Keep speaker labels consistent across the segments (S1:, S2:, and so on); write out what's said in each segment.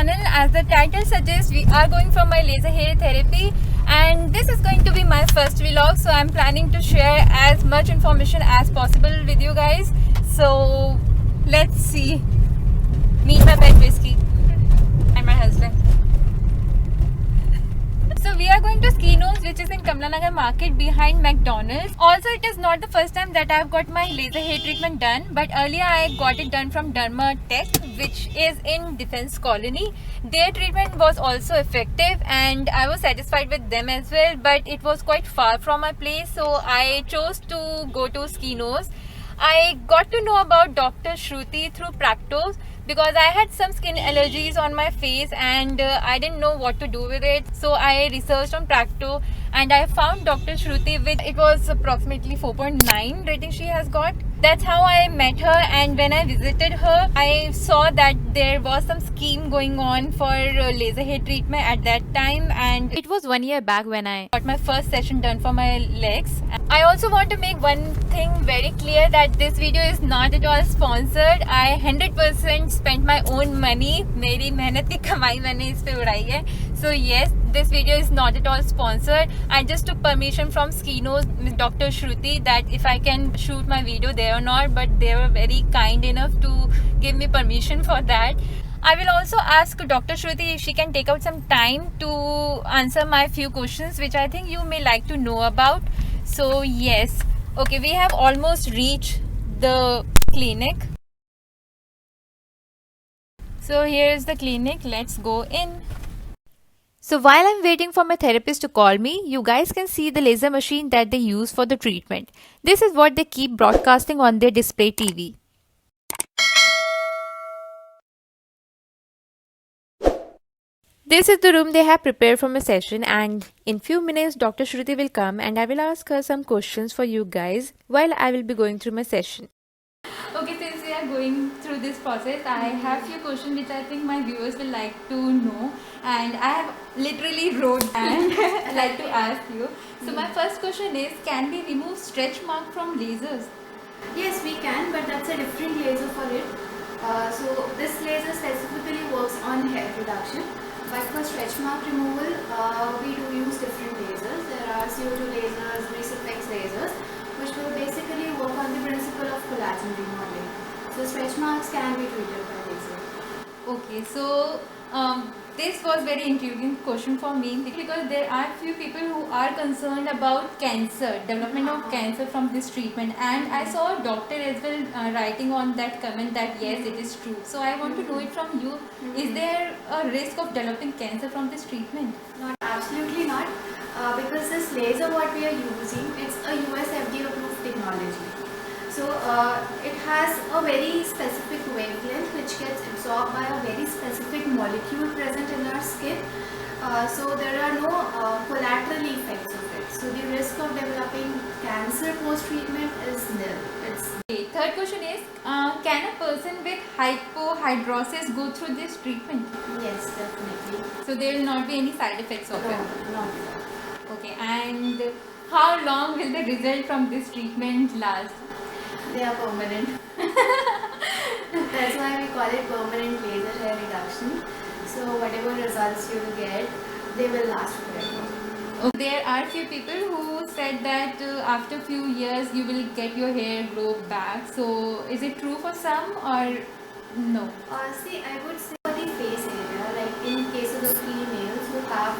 S1: channel. As the title suggests, we are going for my laser hair therapy, and this is going to be my first vlog, so I'm planning to share as much information as possible with you guys. So let's see. Meet my pet Whiskey and my husband. So we are going to Skinos, which is in Kamlanagar market behind McDonald's. Also, it is not the first time that I have got my laser hair treatment done, but earlier I got it done from Derma Tech, which is in Defense Colony. Their treatment was also effective and I was satisfied with them as well, but it was quite far from my place, so I chose to go to Skinos. I got to know about Dr. Shruti through Practos because I had some skin allergies on my face and I didn't know what to do with it. So I researched on Practo and I found Dr. Shruti with, it was approximately 4.9 rating she has got. That's how I met her, and when I visited her, I saw that there was some scheme going on for laser hair treatment at that time, and it was 1 year back when I got my first session done for my legs. I also want to make one thing very clear that this video is not at all sponsored. I 100% spent my own money. मेरी मेहनत की कमाई मैंने इस पे उड़ाई है. So yes, this video is not at all sponsored. I just took permission from Skinos, Dr. Shruti, that if I can shoot my video there or not, but they were very kind enough to give me permission for that. I will also ask Dr. Shruti if she can take out some time to answer my few questions, which I think you may like to know about. So yes, okay, we have almost reached the clinic. So here is the clinic. Let's go in. So while I'm waiting for my therapist to call me, you guys can see the laser machine that they use for the treatment. This is what they keep broadcasting on their display TV. This is the room they have prepared for my session, and in few minutes Dr. Shruti will come and I will ask her some questions for you guys while I will be going through my session. Okay, since we are going through this process, I have few questions which I think my viewers will like to know, and I have literally wrote and like to ask you. So my first question is, can we remove stretch mark from lasers?
S2: Yes, we can, but that's a different laser for it. So this laser specifically works on hair reduction, but for stretch mark removal, we do use different lasers. There are CO2 lasers, Resiflex lasers, which will basically work on the principle of collagen remodeling. So stretch marks can be treated by laser.
S1: Okay, so this was very intriguing question for me because there are few people who are concerned about cancer, development of cancer from this treatment, and I saw a doctor as well writing on that comment that yes, it is true. So I want to know it from you. Is there a risk of developing cancer from this treatment?
S2: Not absolutely not, because this laser what we are using, it's a US FDA approved technology. So it has a very specific wavelength which gets absorbed by a very specific molecule present in our skin. So there are no collateral effects of it. So the risk of developing cancer post-treatment is nil.
S1: Okay. Third question is, can a person with hypohidrosis go through this treatment?
S2: Yes, definitely.
S1: So there will not be any side effects of it?
S2: No, not at all.
S1: Okay, and how long will the result from this treatment last?
S2: They are permanent. That's why we call it permanent laser hair reduction. So whatever results you will get, they will last forever.
S1: Okay. There are few people who said that after few years you will get your hair grow back. So is it true for some or no?
S2: See, I would say for the face area, like in cases of females who have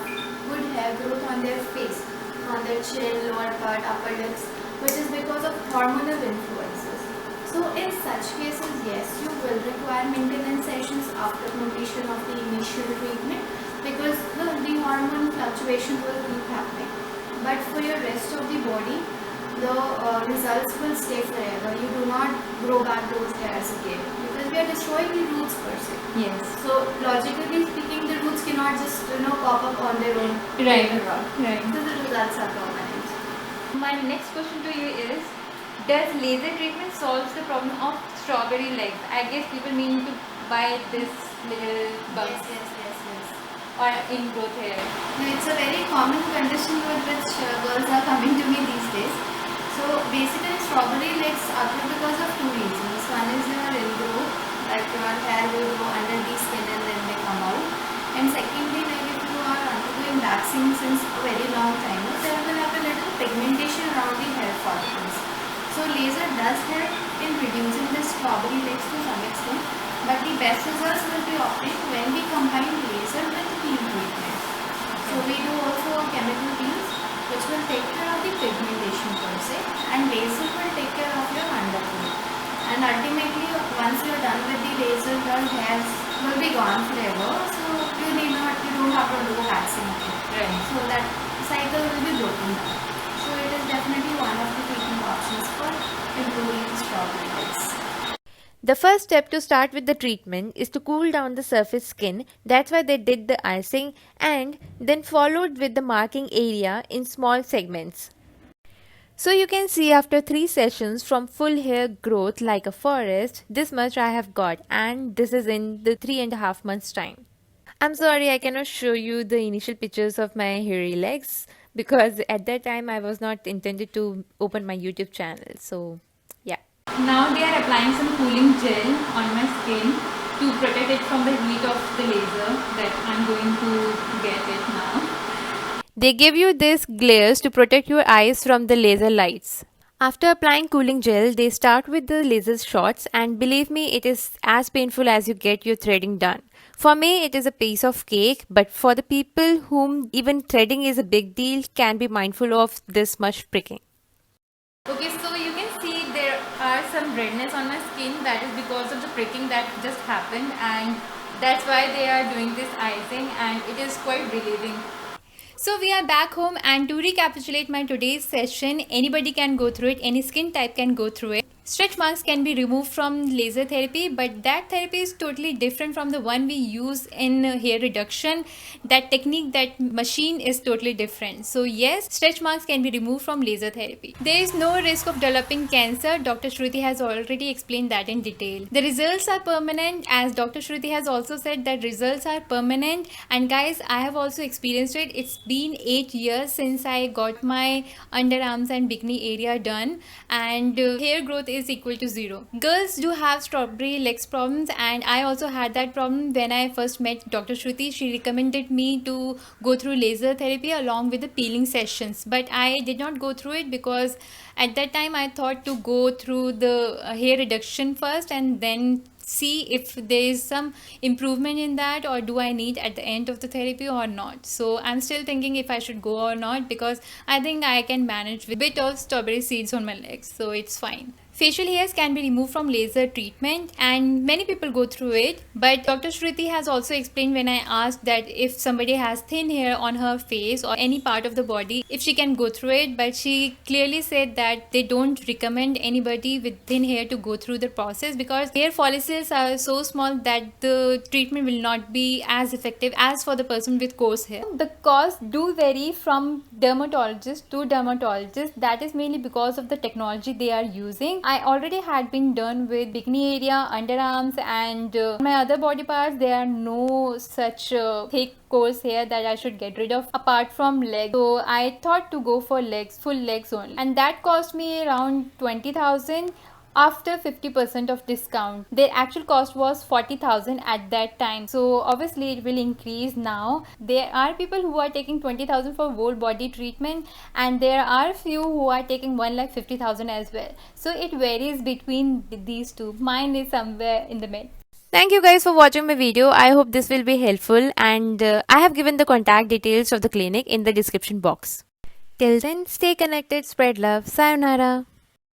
S2: good hair growth on their face, on their chin, lower part, upper lips, which is because of hormonal influences. So in such cases, yes, you will require maintenance sessions after completion of the initial treatment because the hormone fluctuation will keep happening. But for your rest of the body, the results will stay forever. You do not grow back those hairs again because we are destroying the roots per se.
S1: Yes.
S2: So logically speaking, the roots cannot just pop up on their own.
S1: Right.
S2: Right. So the results are permanent.
S1: My next question to you is, does laser treatment solve the problem of strawberry legs? I guess people mean to buy this little bumps
S2: Yes.
S1: or ingrowth hair.
S2: No, it's a very common condition with which girls are coming to me these days. So basically strawberry legs occur because of two reasons. One is your ingrowth, like your hair will grow under the skin and then they come out. waxing since a very long time, there will have a little pigmentation around the hair follicles. So laser does help in reducing the strawberry legs to some extent, but the best results will be obtained when we combine laser with peel treatment. So we do also chemical peels which will take care of the pigmentation per se, and laser will take care of your undercoat. And ultimately, once you are done with the laser, your hairs will be gone forever. So you don't have to do waxing again.
S1: Right.
S2: So that cycle will be broken down. So it is definitely one of the treatment options for improving strawberry legs.
S3: The first step to start with the treatment is to cool down the surface skin. That's why they did the icing and then followed with the marking area in small segments. So you can see after 3 sessions from full hair growth like a forest, this much I have got, and this is in the 3.5 months time. I'm sorry I cannot show you the initial pictures of my hairy legs because at that time I was not intended to open my YouTube channel. So yeah.
S1: Now they are applying some cooling gel on my skin to protect it from the heat of the laser that I'm going to get it now.
S3: They give you these glares to protect your eyes from the laser lights. After applying cooling gel, they start with the laser shots, and believe me, it is as painful as you get your threading done. For me, it is a piece of cake, but for the people whom even threading is a big deal, can be mindful of this much pricking.
S1: Okay, so you can see there are some redness on my skin. That is because of the pricking that just happened, and that's why they are doing this icing, and it is quite relieving. So we are back home, and to recapitulate my today's session, anybody can go through it, any skin type can go through it. Stretch marks can be removed from laser therapy, but that therapy is totally different from the one we use in hair reduction. That technique, that machine is totally different. So yes, stretch marks can be removed from laser therapy. There is no risk of developing cancer. Dr. Shruti has already explained that in detail. The results are permanent, as Dr. Shruti has also said that results are permanent. And guys, I have also experienced it. It's been 8 years since I got my underarms and bikini area done, and hair growth is equal to 0. Girls do have strawberry legs problems, and I also had that problem when I first met Dr. Shruti. She recommended me to go through laser therapy along with the peeling sessions, but I did not go through it because at that time I thought to go through the hair reduction first and then see if there is some improvement in that, or do I need at the end of the therapy or not. So I'm still thinking if I should go or not, because I think I can manage with a bit of strawberry seeds on my legs, so it's fine. Facial hairs can be removed from laser treatment, and many people go through it, but Dr. Shruti has also explained when I asked that if somebody has thin hair on her face or any part of the body, if she can go through it, but she clearly said that they don't recommend anybody with thin hair to go through the process because hair follicles are so small that the treatment will not be as effective as for the person with coarse hair. The costs do vary from dermatologist to dermatologist. That is mainly because of the technology they are using. I already had been done with bikini area, underarms, and my other body parts. There are no such thick coarse hair that I should get rid of apart from legs. So I thought to go for legs, full legs only, and that cost me around 20,000 after 50% of discount. Their actual cost was 40,000 at that time, so obviously it will increase now. There are people who are taking 20,000 for whole body treatment, and there are few who are taking 1,50,000 as well. So it varies between these two. Mine is somewhere in the mid.
S3: Thank you guys for watching my video. I hope this will be helpful, and I have given the contact details of the clinic in the description box. Till then, stay connected, spread love. Sayonara.